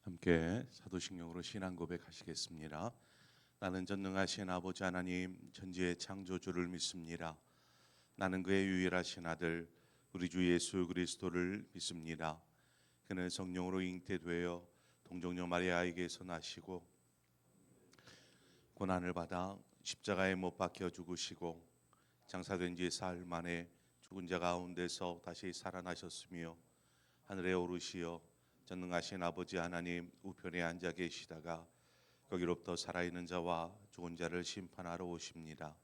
함께 사도신경으로 신앙 고백하시겠습니다. 나는 전능하신 아버지 하나님 천지의 창조주를 믿습니다. 나는 그의 유일하신 아들 우리 주 예수 그리스도를 믿습니다. 그는 성령으로 잉태되어 동정녀 마리아에게서 나시고 고난을 받아 십자가에 못 박혀 죽으시고 장사된 지 사흘 만에 죽은 자 가운데서 다시 살아나셨으며 하늘에 오르시어 전능하신 아버지 하나님 우편에 앉아 계시다가 거기로부터 살아있는 자와 죽은 자를 심판하러 오십니다.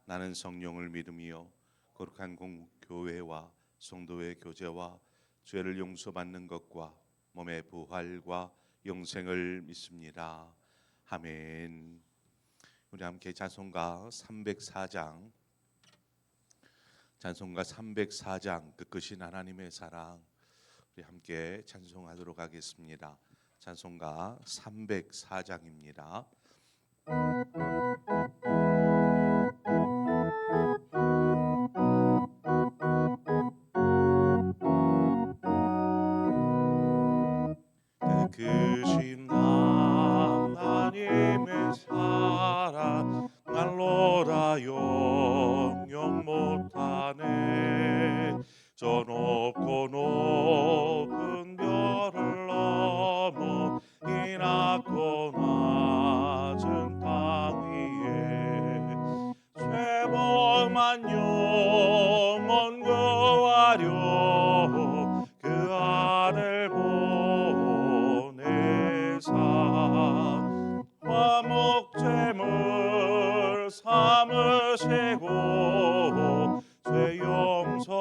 나는 성령을 믿으며 거룩한 공교회와 성도의 교제와 죄를 용서받는 것과 몸의 부활과 영생을 믿습니다. 아멘. 우리 함께 찬송가 304장 끝끝인 하나님의 사랑 우리 함께 찬송하도록 하겠습니다. 찬송가 304장입니다. 크신 하나님의 사랑 날로다 영영 못하네. 저 높고 높은 별을 넘어 이 낮고 낮은 땅 위에 죄범한 영혼 구하려 그 아들 보내사 화목제물 삼으시고 죄 용서하셨네.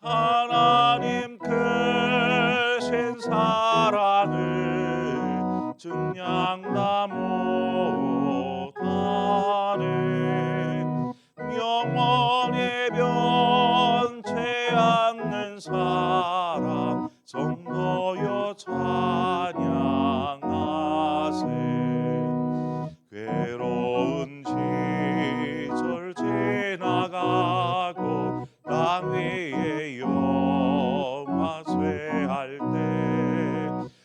하나님 크신 사랑을 증량다 못하네. 영원히 변치 않는 사랑 성도여 찬양하세. 괴로운 시절 지나가고 땅 위에 영화 쇠할 때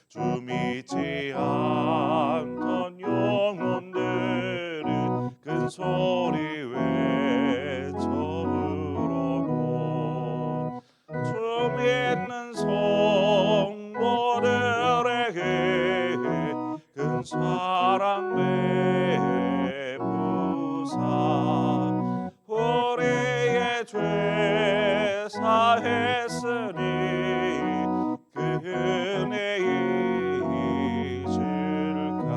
주 믿지 않던 영혼들은 큰 소리 외쳐 부르고 주 믿는 성도들에게 큰 사랑 베푸사 우리의 죄 사했으니 그 은혜 잊을까.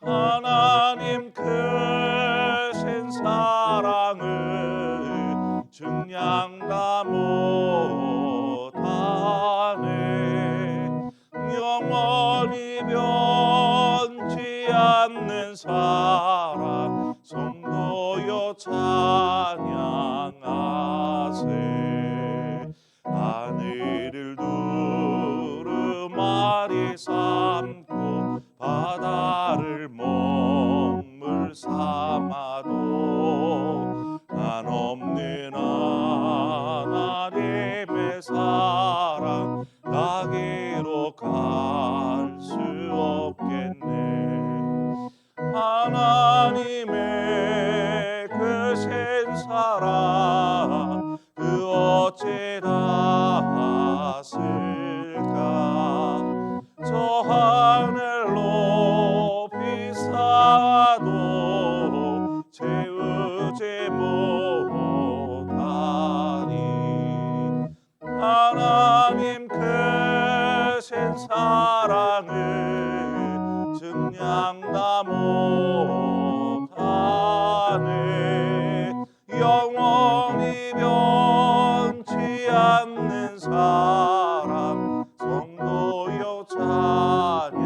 하나님 크신 사랑을 증량다 못하네. 영원히 변치 않는 사랑 성도여 찬양하세. 하늘을 두루마리 삼고 바다를 먹물 삼아도 한없는 하나님의 사랑 다 기록할 수 없겠네. 하나님의 크신 사랑 그 어찌 닿았을까. 저 하늘 높이 쌓아도 채우지 못하니. 하나님 크신 사랑을 증량다 못하네. 영원히 변치 않는 사랑 성도여 찬양하세.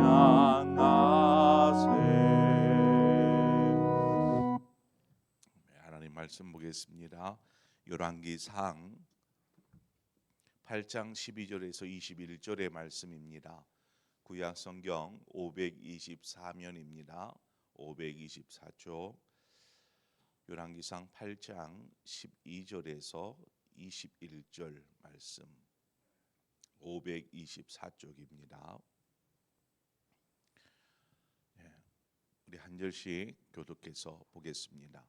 하나님 말씀 보겠습니다. 열왕기상 8장 12절에서 21절의 말씀입니다. 구약 성경 524면입니다. 524쪽. 열왕기상 8장 12절에서 21절 말씀 524쪽입니다. 우리 한 절씩 교독해서 보겠습니다.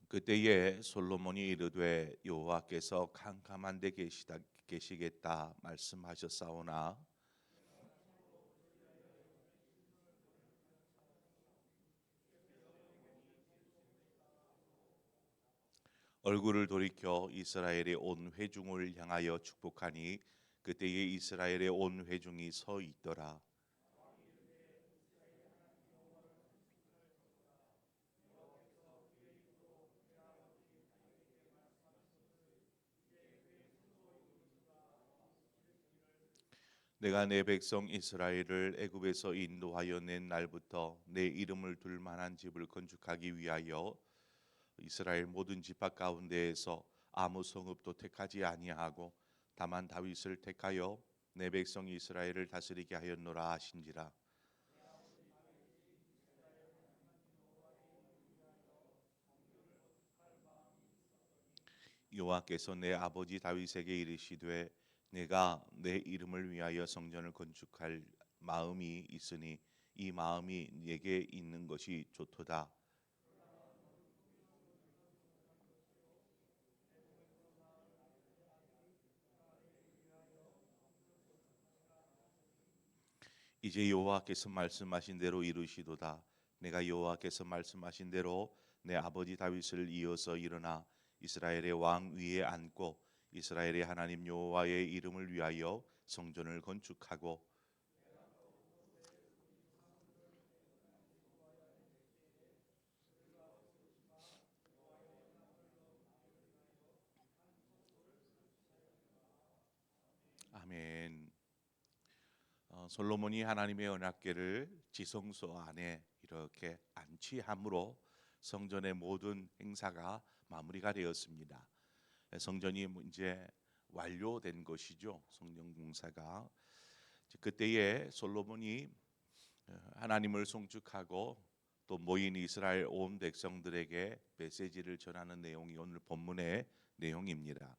그때에 솔로몬이 이르되 여호와께서 캄캄한 데 계시겠다 말씀하셨사오나 얼굴을 돌이켜 이스라엘의 온 회중을 향하여 축복하니 그때에 이스라엘의 온 회중이 서 있더라. 내가 내 백성 이스라엘을 애굽에서 인도하여 낸 날부터 내 이름을 둘 만한 집을 건축하기 위하여 이스라엘 모든 지파 가운데에서 아무 성읍도 택하지 아니하고 다만 다윗을 택하여 내 백성 이스라엘을 다스리게 하였노라 하신지라. 여호와께서 내 아버지 다윗에게 이르시되 내가 내 이름을 위하여 성전을 건축할 마음이 있으니 이 마음이 내게 있는 것이 좋도다. 이제 여호와께서 말씀하신 대로 이루시도다. 내가 여호와께서 말씀하신 대로 내 아버지 다윗을 이어서 일어나 이스라엘의 왕 위에 앉고 이스라엘의 하나님 여호와의 이름을 위하여 성전을 건축하고 아멘. 솔로몬이 하나님의 언약궤를 지성소 안에 이렇게 안치함으로 성전의 모든 행사가 마무리가 되었습니다. 성전이 이제 완료된 것이죠. 성전 공사가. 그때에 솔로몬이 하나님을 송축하고 또 모인 이스라엘 온 백성들에게 메시지를 전하는 내용이 오늘 본문의 내용입니다.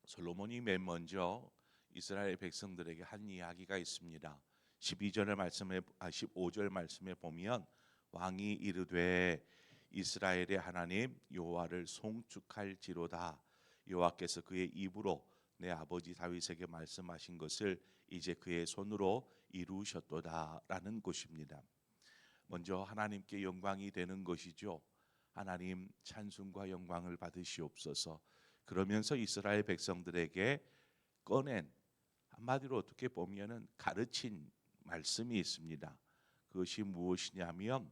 솔로몬이 맨 먼저 이스라엘 백성들에게 한 이야기가 있습니다. 15절 말씀에 보면 왕이 이르되 이스라엘의 하나님 여호와를 송축할지로다. 여호와께서 그의 입으로 내 아버지 다윗에게 말씀하신 것을 이제 그의 손으로 이루셨도다라는 것입니다. 먼저 하나님께 영광이 되는 것이죠. 하나님 찬송과 영광을 받으시옵소서. 그러면서 이스라엘 백성들에게 꺼낸 한마디로 어떻게 보면은 가르친 말씀이 있습니다. 그것이 무엇이냐면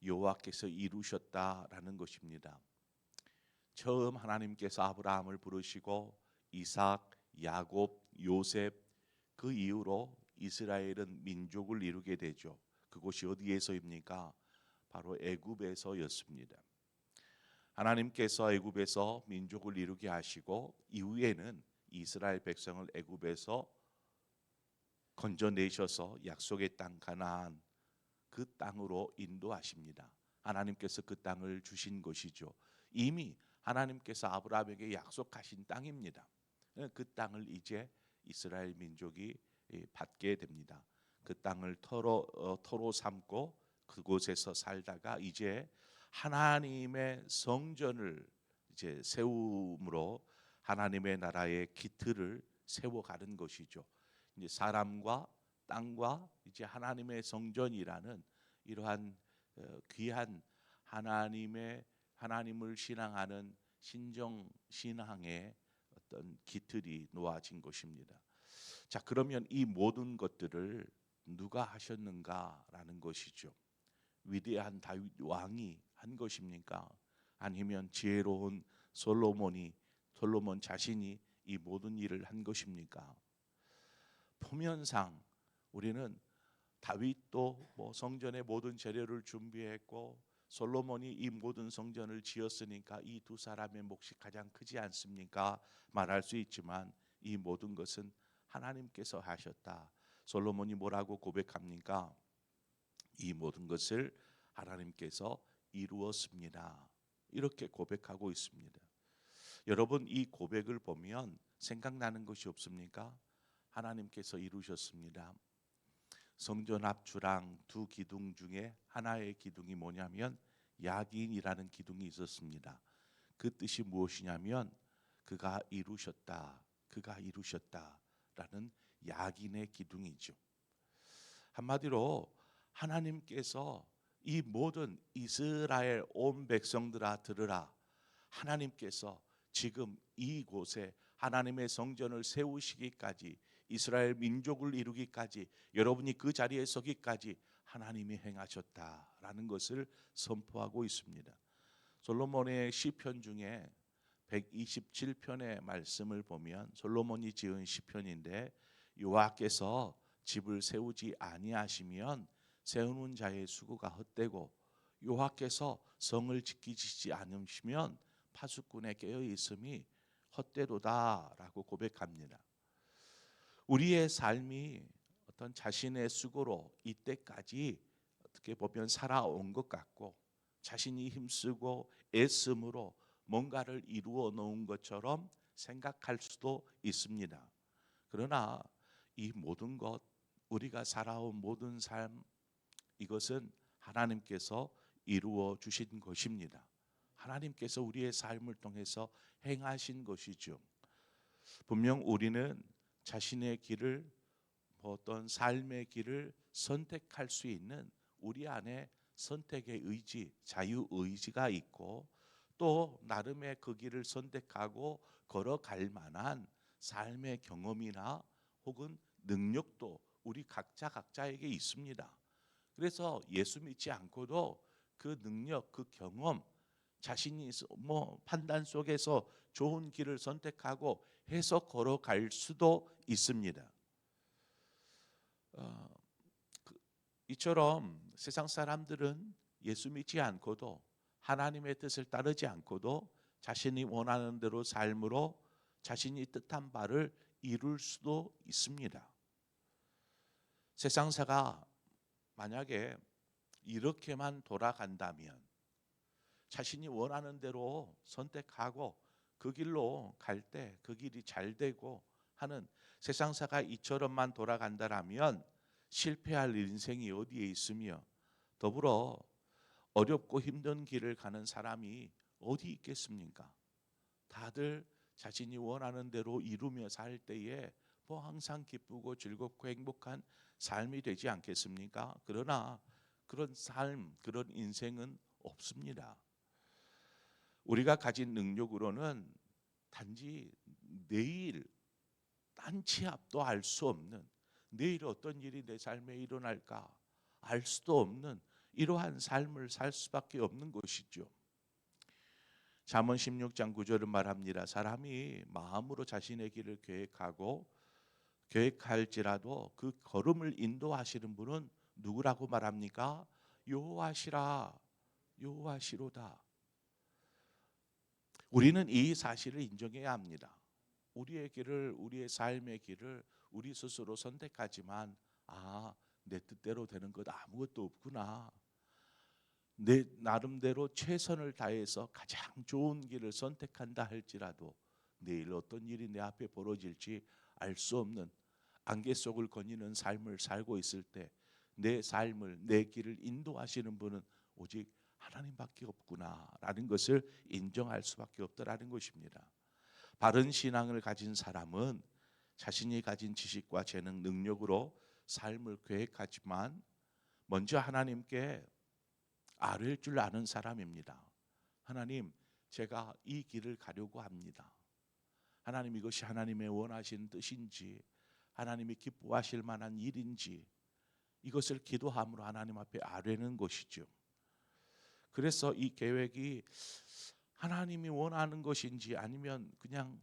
여호와께서 이루셨다라는 것입니다. 처음 하나님께서 아브라함을 부르시고 이삭, 야곱, 요셉 그 이후로 이스라엘은 민족을 이루게 되죠. 그곳이 어디에서입니까? 바로 애굽에서였습니다. 하나님께서 애굽에서 민족을 이루게 하시고 이후에는 이스라엘 백성을 애굽에서 건져내셔서 약속의 땅 가나안 그 땅으로 인도하십니다. 하나님께서 그 땅을 주신 것이죠. 이미 하나님께서 아브라함에게 약속하신 땅입니다. 그 땅을 이제 이스라엘 민족이 받게 됩니다. 그 땅을 터로 삼고 그곳에서 살다가 이제 하나님의 성전을 이제 세움으로 하나님의 나라의 기틀을 세워가는 것이죠. 이제 사람과 땅과 이제 하나님의 성전이라는 이러한 귀한 하나님을 신앙하는 신정 신앙의 어떤 기틀이 놓아진 것입니다. 자, 그러면 이 모든 것들을 누가 하셨는가라는 것이죠. 위대한 다윗 왕이 한 것입니까? 아니면 지혜로운 솔로몬 자신이 이 모든 일을 한 것입니까? 표면상 우리는 다윗도 성전의 모든 재료를 준비했고 솔로몬이 이 모든 성전을 지었으니까 이 두 사람의 몫이 가장 크지 않습니까? 말할 수 있지만 이 모든 것은 하나님께서 하셨다. 솔로몬이 뭐라고 고백합니까? 이 모든 것을 하나님께서 이루었습니다. 이렇게 고백하고 있습니다. 여러분, 이 고백을 보면 생각나는 것이 없습니까? 하나님께서 이루셨습니다. 성전 앞 주랑 두 기둥 중에 하나의 기둥이 뭐냐면 야긴이라는 기둥이 있었습니다. 그 뜻이 무엇이냐면 그가 이루셨다, 그가 이루셨다라는 야긴의 기둥이죠. 한마디로 하나님께서 이 모든 이스라엘 온 백성들아 들으라, 하나님께서 지금 이곳에 하나님의 성전을 세우시기까지, 이스라엘 민족을 이루기까지, 여러분이 그 자리에 서기까지 하나님이 행하셨다라는 것을 선포하고 있습니다. 솔로몬의 시편 중에 127편의 말씀을 보면 솔로몬이 지은 시편인데, 여호와께서 집을 세우지 아니하시면 세우는 자의 수고가 헛되고 여호와께서 성을 지키시지 않으시면 파수꾼의 깨어 있음이 헛되도다라고 고백합니다. 우리의 삶이 어떤 자신의 수고로 이때까지 어떻게 보면 살아온 것 같고, 자신이 힘쓰고 애씀으로 뭔가를 이루어 놓은 것처럼 생각할 수도 있습니다. 그러나 이 모든 것, 우리가 살아온 모든 삶, 이것은 하나님께서 이루어 주신 것입니다. 하나님께서 우리의 삶을 통해서 행하신 것이죠. 분명 우리는 자신의 길을, 어떤 삶의 길을 선택할 수 있는 우리 안에 선택의 의지, 자유의지가 있고, 또 나름의 그 길을 선택하고 걸어갈 만한 삶의 경험이나 혹은 능력도 우리 각자에게 있습니다. 그래서 예수 믿지 않고도 그 능력, 그 경험, 자신이 판단 속에서 좋은 길을 선택하고 해서 걸어갈 수도 있습니다. 이처럼 세상 사람들은 예수 믿지 않고도, 하나님의 뜻을 따르지 않고도 자신이 원하는 대로 삶으로 자신이 뜻한 바를 이룰 수도 있습니다. 세상사가 만약에 이렇게만 돌아간다면, 자신이 원하는 대로 선택하고 그 길로 갈 때 그 길이 잘 되고 하는 세상사가 이처럼만 돌아간다라면 실패할 인생이 어디에 있으며, 더불어 어렵고 힘든 길을 가는 사람이 어디 있겠습니까? 다들 자신이 원하는 대로 이루며 살 때에 항상 기쁘고 즐겁고 행복한 삶이 되지 않겠습니까? 그러나 그런 삶, 그런 인생은 없습니다. 우리가 가진 능력으로는 단지 내일 딴치 앞도 알 수 없는, 내일 어떤 일이 내 삶에 일어날까 알 수도 없는 이러한 삶을 살 수밖에 없는 것이죠. 잠언 16장 9절은 말합니다. 사람이 마음으로 자신의 길을 계획할지라도 그 걸음을 인도하시는 분은 누구라고 말합니까? 여호와시라, 여호와시로다. 우리는 이 사실을 인정해야 합니다. 우리의 길을, 우리의 삶의 길을 우리 스스로 선택하지만, 내 뜻대로 되는 것 아무것도 없구나, 내 나름대로 최선을 다해서 가장 좋은 길을 선택한다 할지라도 내일 어떤 일이 내 앞에 벌어질지 알 수 없는 안개 속을 거니는 삶을 살고 있을 때 내 삶을, 내 길을 인도하시는 분은 오직 하나님밖에 없구나라는 것을 인정할 수밖에 없다라는 것입니다. 바른 신앙을 가진 사람은 자신이 가진 지식과 재능, 능력으로 삶을 계획하지만 먼저 하나님께 아뢰 줄 아는 사람입니다. 하나님, 제가 이 길을 가려고 합니다. 하나님, 이것이 하나님의 원하신 뜻인지, 하나님이 기뻐하실 만한 일인지, 이것을 기도함으로 하나님 앞에 아뢰는 것이죠. 그래서 이 계획이 하나님이 원하는 것인지 아니면 그냥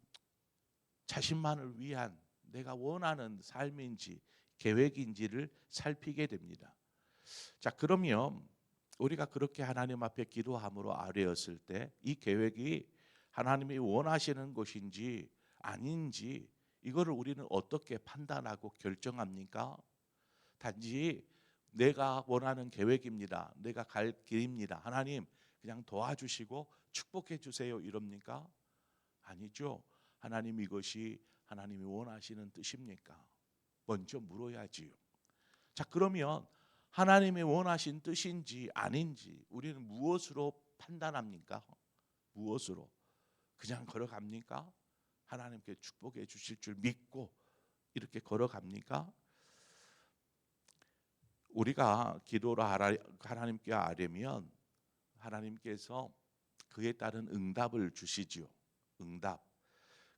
자신만을 위한 내가 원하는 삶인지 계획인지를 살피게 됩니다. 자, 그러면 우리가 그렇게 하나님 앞에 기도함으로 아뢰었을 때 이 계획이 하나님이 원하시는 것인지 아닌지, 이거를 우리는 어떻게 판단하고 결정합니까? 단지 내가 원하는 계획입니다. 내가 갈 길입니다. 하나님 그냥 도와주시고 축복해 주세요. 이럽니까? 아니죠. 하나님 이것이 하나님이 원하시는 뜻입니까? 먼저 물어야지요. 자, 그러면 하나님이 원하신 뜻인지 아닌지 우리는 무엇으로 판단합니까? 무엇으로? 그냥 걸어갑니까? 하나님께 축복해 주실 줄 믿고 이렇게 걸어갑니까? 우리가 기도로 하나님께 아뢰면 하나님께서 그에 따른 응답을 주시지요. 응답.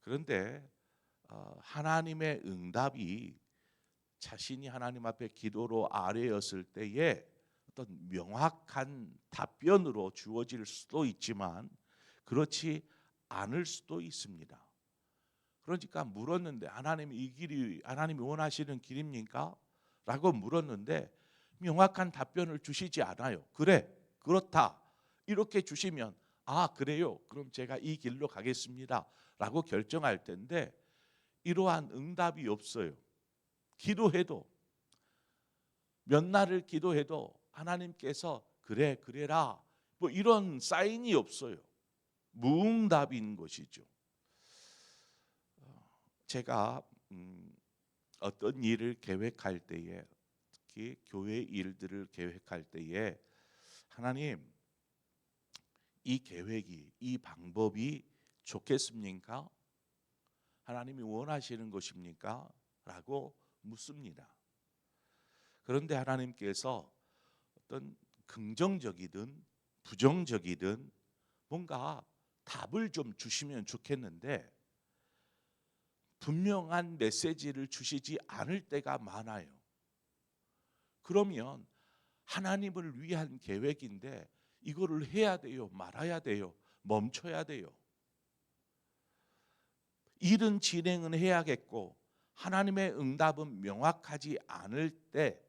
그런데 하나님의 응답이 자신이 하나님 앞에 기도로 아뢰었을 때에 어떤 명확한 답변으로 주어질 수도 있지만 그렇지 않을 수도 있습니다. 그러니까 물었는데 하나님 이 길이 하나님이 원하시는 길입니까? 라고 물었는데 명확한 답변을 주시지 않아요. 그래, 그렇다. 이렇게 주시면 아, 그래요. 그럼 제가 이 길로 가겠습니다. 라고 결정할 텐데 이러한 응답이 없어요. 기도해도 몇 날을 기도해도 하나님께서 그래, 그래라. 뭐 이런 사인이 없어요. 무응답인 것이죠. 제가 어떤 일을 계획할 때에 특히 교회 일들을 계획할 때에 하나님 이 계획이 이 방법이 좋겠습니까? 하나님이 원하시는 것입니까? 라고 묻습니다. 그런데 하나님께서 어떤 긍정적이든 부정적이든 뭔가 답을 좀 주시면 좋겠는데 분명한 메시지를 주시지 않을 때가 많아요. 그러면 하나님을 위한 계획인데 이거를 해야 돼요? 말아야 돼요? 멈춰야 돼요? 일은 진행은 해야겠고 하나님의 응답은 명확하지 않을 때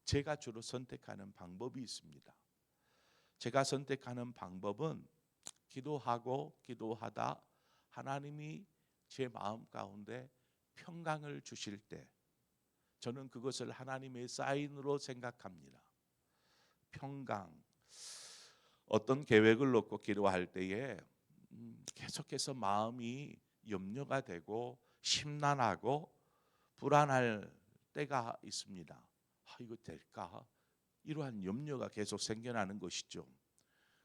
제가 주로 선택하는 방법이 있습니다. 제가 선택하는 방법은 기도하고 기도하다 하나님이 제 마음 가운데 평강을 주실 때 저는 그것을 하나님의 사인으로 생각합니다. 평강. 어떤 계획을 놓고 기도할 때에 계속해서 마음이 염려가 되고 심란하고 불안할 때가 있습니다. 아, 이거 될까? 이러한 염려가 계속 생겨나는 것이죠.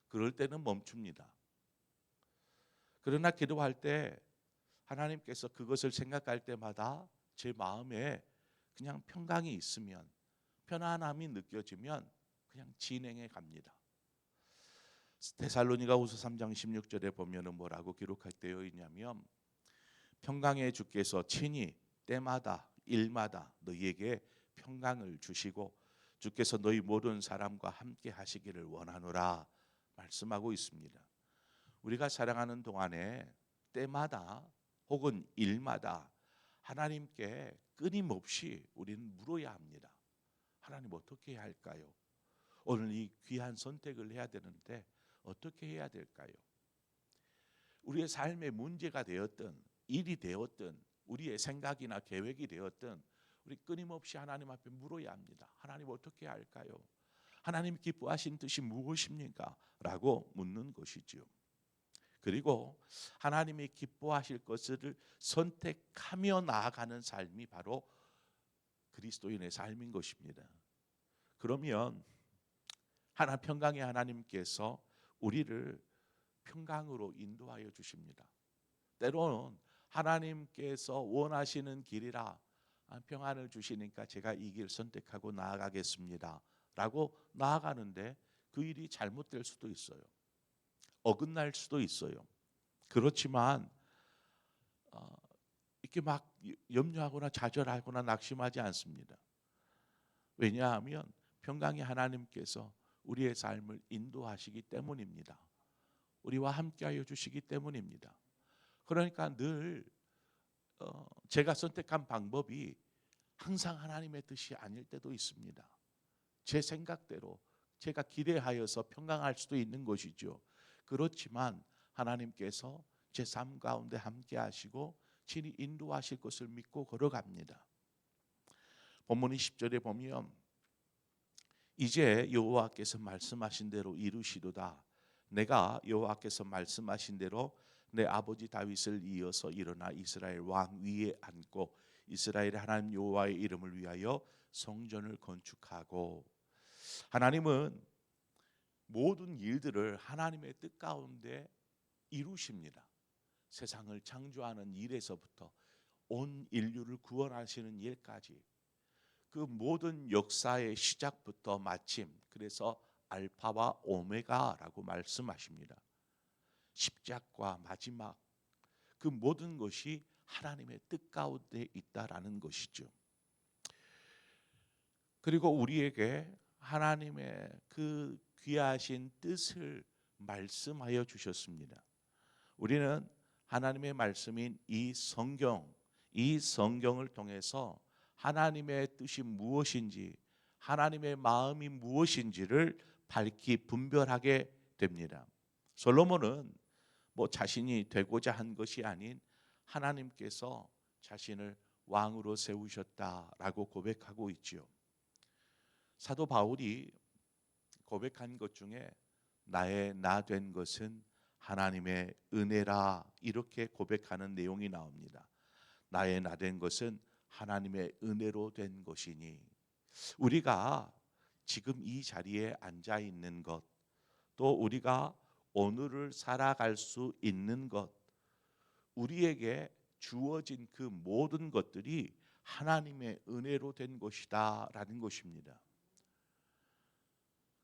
그럴 때는 멈춥니다. 그러나 기도할 때 하나님께서 그것을 생각할 때마다 제 마음에 그냥 평강이 있으면 편안함이 느껴지면 그냥 진행해 갑니다. 데살로니가후서 3장 16절에 보면은 뭐라고 기록되어 있냐면 평강의 주께서 친히 때마다 일마다 너희에게 평강을 주시고 주께서 너희 모든 사람과 함께 하시기를 원하노라 말씀하고 있습니다. 우리가 살아가는 동안에 때마다 혹은 일마다 하나님께 끊임없이 우리는 물어야 합니다. 하나님 어떻게 해야 할까요? 오늘 이 귀한 선택을 해야 되는데 어떻게 해야 될까요? 우리의 삶의 문제가 되었든 일이 되었든 우리의 생각이나 계획이 되었든 우리 끊임없이 하나님 앞에 물어야 합니다. 하나님 어떻게 해야 할까요? 하나님 기뻐하신 뜻이 무엇입니까? 라고 묻는 것이지요. 그리고 하나님이 기뻐하실 것을 선택하며 나아가는 삶이 바로 그리스도인의 삶인 것입니다. 그러면 평강의 하나님께서 우리를 평강으로 인도하여 주십니다. 때로는 하나님께서 원하시는 길이라 평안을 주시니까 제가 이 길 선택하고 나아가겠습니다 라고 나아가는데 그 일이 잘못될 수도 있어요. 어긋날 수도 있어요. 그렇지만 이렇게 막 염려하거나 좌절하거나 낙심하지 않습니다. 왜냐하면 평강의 하나님께서 우리의 삶을 인도하시기 때문입니다. 우리와 함께하여 주시기 때문입니다. 그러니까 늘 제가 선택한 방법이 항상 하나님의 뜻이 아닐 때도 있습니다. 제 생각대로 제가 기대하여서 평강할 수도 있는 것이죠. 그렇지만 하나님께서 제 삶 가운데 함께 하시고 친히 인도하실 것을 믿고 걸어갑니다. 본문 10절에 보면 이제 여호와께서 말씀하신 대로 이루시도다. 내가 여호와께서 말씀하신 대로 내 아버지 다윗을 이어서 일어나 이스라엘 왕 위에 앉고 이스라엘의 하나님 여호와의 이름을 위하여 성전을 건축하고. 하나님은 모든 일들을 하나님의 뜻 가운데 이루십니다. 세상을 창조하는 일에서부터 온 인류를 구원하시는 일까지 그 모든 역사의 시작부터 마침, 그래서 알파와 오메가라고 말씀하십니다. 시작과 마지막, 그 모든 것이 하나님의 뜻 가운데 있다라는 것이죠. 그리고 우리에게 하나님의 그 귀하신 뜻을 말씀하여 주셨습니다. 우리는 하나님의 말씀인 이 성경을 통해서 하나님의 뜻이 무엇인지, 하나님의 마음이 무엇인지를 밝히 분별하게 됩니다. 솔로몬은 자신이 되고자 한 것이 아닌 하나님께서 자신을 왕으로 세우셨다라고 고백하고 있지요. 사도 바울이 고백한 것 중에 나의 나 된 것은 하나님의 은혜라, 이렇게 고백하는 내용이 나옵니다. 나의 나 된 것은 하나님의 은혜로 된 것이니, 우리가 지금 이 자리에 앉아 있는 것, 또 우리가 오늘을 살아갈 수 있는 것, 우리에게 주어진 그 모든 것들이 하나님의 은혜로 된 것이다라는 것입니다.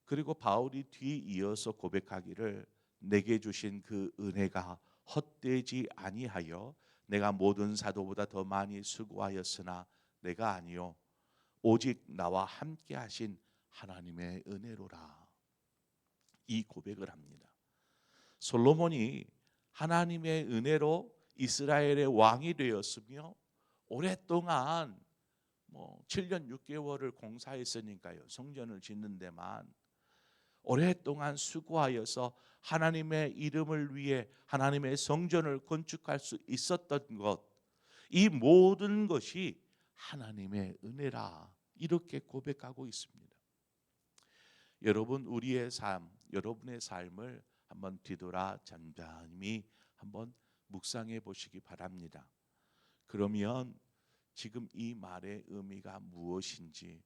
그리고 바울이 뒤이어서 고백하기를 내게 주신 그 은혜가 헛되지 아니하여 내가 모든 사도보다 더 많이 수고하였으나 내가 아니요 오직 나와 함께 하신 하나님의 은혜로라, 이 고백을 합니다. 솔로몬이 하나님의 은혜로 이스라엘의 왕이 되었으며 오랫동안 7년 6개월을 공사했으니까요. 성전을 짓는 데만 오랫동안 수고하여서 하나님의 이름을 위해 하나님의 성전을 건축할 수 있었던 것, 이 모든 것이 하나님의 은혜라, 이렇게 고백하고 있습니다. 여러분, 우리의 삶, 여러분의 삶을 한번 뒤돌아 잠잠히 한번 묵상해 보시기 바랍니다. 그러면 지금 이 말의 의미가 무엇인지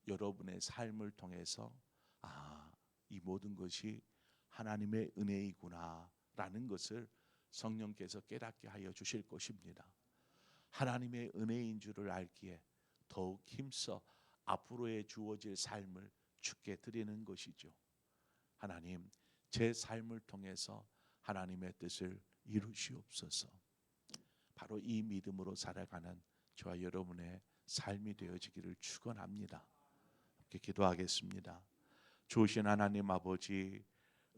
여러분의 삶을 통해서 이 모든 것이 하나님의 은혜이구나 라는 것을 성령께서 깨닫게 하여 주실 것입니다. 하나님의 은혜인 줄을 알기에 더욱 힘써 앞으로의 주어질 삶을 주께 드리는 것이죠. 하나님, 제 삶을 통해서 하나님의 뜻을 이루시옵소서. 바로 이 믿음으로 살아가는 저와 여러분의 삶이 되어지기를 축원합니다. 함께 기도하겠습니다. 좋으신 하나님 아버지,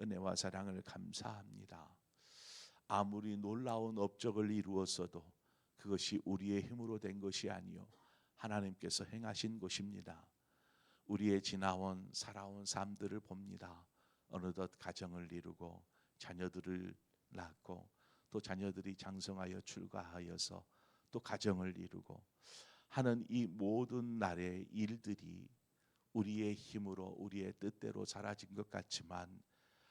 은혜와 사랑을 감사합니다. 아무리 놀라운 업적을 이루었어도 그것이 우리의 힘으로 된 것이 아니요 하나님께서 행하신 것입니다. 우리의 지나온 살아온 삶들을 봅니다. 어느덧 가정을 이루고 자녀들을 낳고 또 자녀들이 장성하여 출가하여서 또 가정을 이루고 하는 이 모든 날의 일들이 우리의 힘으로 우리의 뜻대로 사라진 것 같지만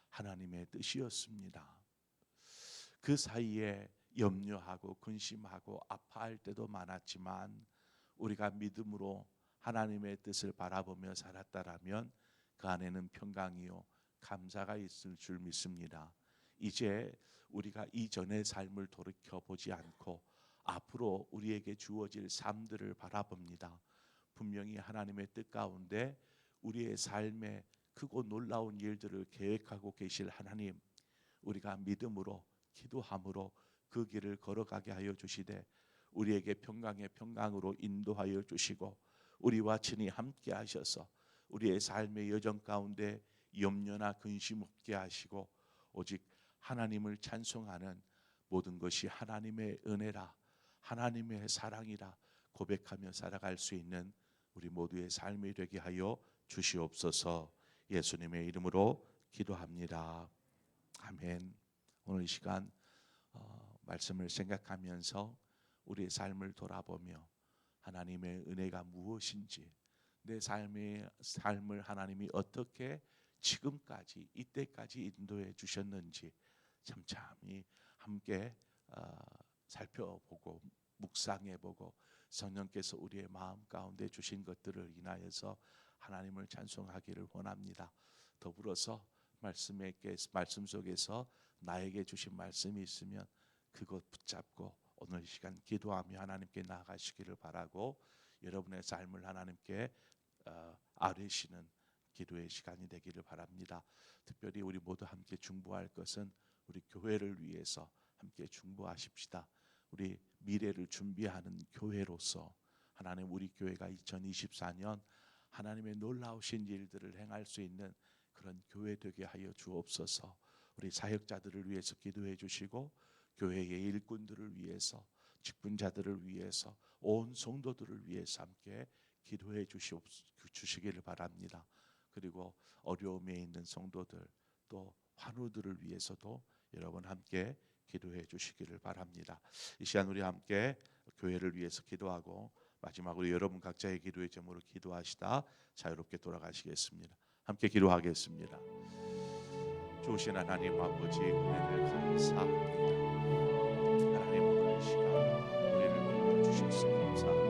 하나님의 뜻이었습니다. 그 사이에 염려하고 근심하고 아파할 때도 많았지만 우리가 믿음으로 하나님의 뜻을 바라보며 살았다라면 그 안에는 평강이요 감사가 있을 줄 믿습니다. 이제 우리가 이전의 삶을 돌이켜보지 않고 앞으로 우리에게 주어질 삶들을 바라봅니다. 분명히 하나님의 뜻 가운데 우리의 삶에 크고 놀라운 일들을 계획하고 계실 하나님, 우리가 믿음으로 기도함으로 그 길을 걸어가게 하여 주시되 우리에게 평강의 평강으로 인도하여 주시고 우리와 친히 함께 하셔서 우리의 삶의 여정 가운데 염려나 근심 없게 하시고 오직 하나님을 찬송하는 모든 것이 하나님의 은혜라, 하나님의 사랑이라 고백하며 살아갈 수 있는 우리 모두의 삶이 되게 하여 주시옵소서. 예수님의 이름으로 기도합니다. 아멘. 오늘 이 시간 말씀을 생각하면서 우리의 삶을 돌아보며 하나님의 은혜가 무엇인지, 내 삶을 하나님이 어떻게 지금까지 이때까지 인도해 주셨는지 참참히 함께 살펴보고 묵상해보고 성령께서 우리의 마음 가운데 주신 것들을 인하여서 하나님을 찬송하기를 원합니다. 더불어서 말씀 속에서 나에게 주신 말씀이 있으면 그것 붙잡고 오늘 이 시간 기도하며 하나님께 나아가시기를 바라고 여러분의 삶을 하나님께 아뢰시는 기도의 시간이 되기를 바랍니다. 특별히 우리 모두 함께 중보할 것은 우리 교회를 위해서 함께 중보하십시다. 우리 미래를 준비하는 교회로서 하나님 우리 교회가 2024년 하나님의 놀라우신 일들을 행할 수 있는 그런 교회 되게 하여 주옵소서. 우리 사역자들을 위해서 기도해 주시고 교회의 일꾼들을 위해서 직분자들을 위해서 온 성도들을 위해서 함께 기도해 주시기를 바랍니다. 그리고 어려움에 있는 성도들 또 환우들을 위해서도 여러분 함께 기도해 주시기를 바랍니다. 이 시간 우리 함께 교회를 위해서 기도하고 마지막으로 여러분 각자의 기도의 제목으로 기도하시다 자유롭게 돌아가시겠습니다. 함께 기도하겠습니다. 좋으신 하나님 아버지 은혜를 감사합니다. 하나님 오늘 이 시간 우리를 불러주셔서 감사합니다.